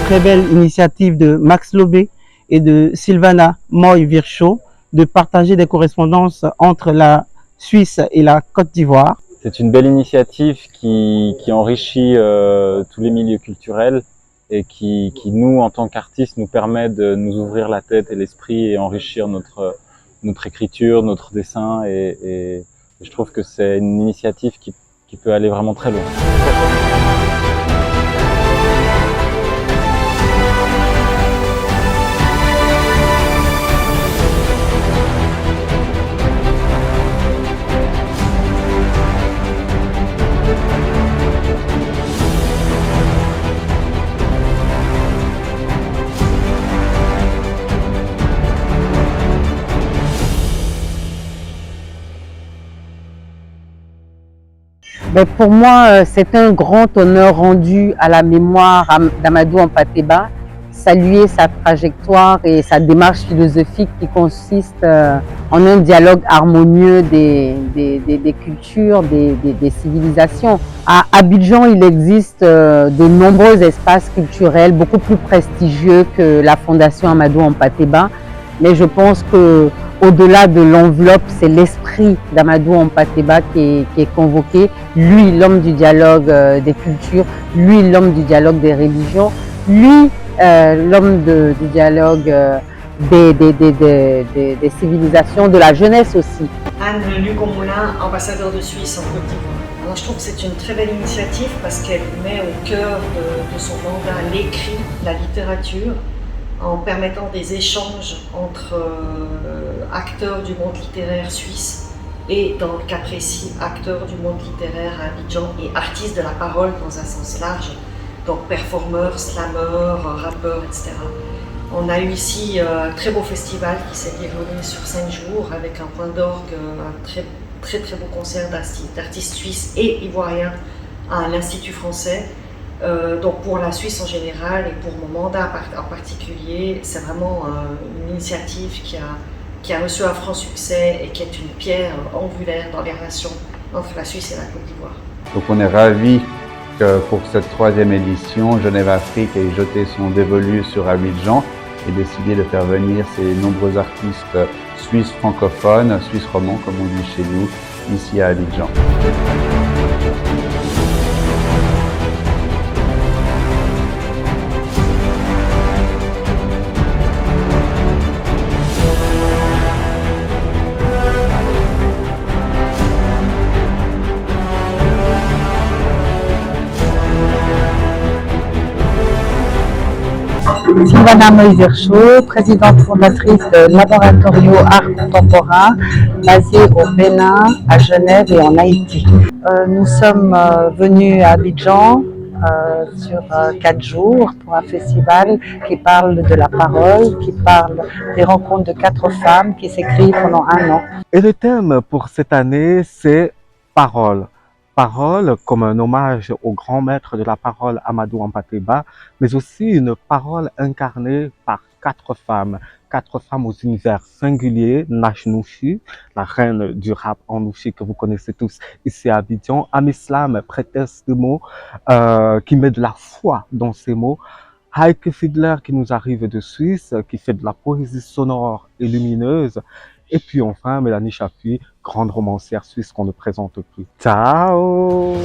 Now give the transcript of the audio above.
très belle initiative de Max Lobé et de Sylvana Moy-Virchaud de partager des correspondances entre la Suisse et la Côte d'Ivoire. C'est une belle initiative qui enrichit tous les milieux culturels et qui nous, en tant qu'artistes, nous permet de nous ouvrir la tête et l'esprit et enrichir notre écriture, notre dessin. Et je trouve que c'est une initiative qui peut aller vraiment très loin. Pour moi, c'est un grand honneur rendu à la mémoire d'Amadou Hampâté-Bâ, saluer sa trajectoire et sa démarche philosophique qui consiste en un dialogue harmonieux des cultures, des civilisations. À Abidjan, il existe de nombreux espaces culturels beaucoup plus prestigieux que la Fondation Amadou Hampâté-Bâ, mais je pense que au-delà de l'enveloppe, c'est l'esprit d'Amadou Hampâté-Bâ qui est convoqué. Lui, l'homme du dialogue des cultures, lui, l'homme du dialogue des religions, lui, l'homme du dialogue des civilisations, de la jeunesse aussi. Anne Lugon-Moulin, ambassadeur de Suisse en Côte d'Ivoire. Alors je trouve que c'est une très belle initiative parce qu'elle met au cœur de son mandat l'écrit, la littérature, en permettant des échanges entre acteurs du monde littéraire suisse et, dans le cas précis, acteurs du monde littéraire à Abidjan et artistes de la parole dans un sens large, donc performeurs, slammeurs, rappeurs, etc. On a eu ici un très beau festival qui s'est déroulé sur 5 jours avec un point d'orgue, un très beau concert d'artistes suisses et ivoiriens à l'Institut français. Donc pour la Suisse en général et pour mon mandat en particulier, c'est vraiment une initiative qui a reçu un franc succès et qui est une pierre angulaire dans les relations entre la Suisse et la Côte d'Ivoire. Donc on est ravis que pour cette 3e édition, Genève Afrique ait jeté son dévolu sur Abidjan et décidé de faire venir ces nombreux artistes suisses francophones, suisses romans comme on dit chez nous, ici à Abidjan. Sylvana Moy-Virchaud, présidente fondatrice de Laboratorio Art Contemporain, basée au Bénin, à Genève et en Haïti. Nous sommes venus à Abidjan sur 4 jours pour un festival qui parle de la parole, qui parle des rencontres de 4 femmes qui s'écrivent pendant 1 an. Et le thème pour cette année, c'est parole. Parole comme un hommage au grand maître de la parole Amadou Hampâté-Bâ, mais aussi une parole incarnée par 4 femmes. 4 femmes aux univers singuliers. Nash Nouchi, la reine du rap en Nouchi que vous connaissez tous ici à Abidjan. Amislam, prêtresse de mots, qui met de la foi dans ses mots. Heike Fiedler qui nous arrive de Suisse, qui fait de la poésie sonore et lumineuse. Et puis enfin, Mélanie Chapuis, grande romancière suisse qu'on ne présente plus. Ciao!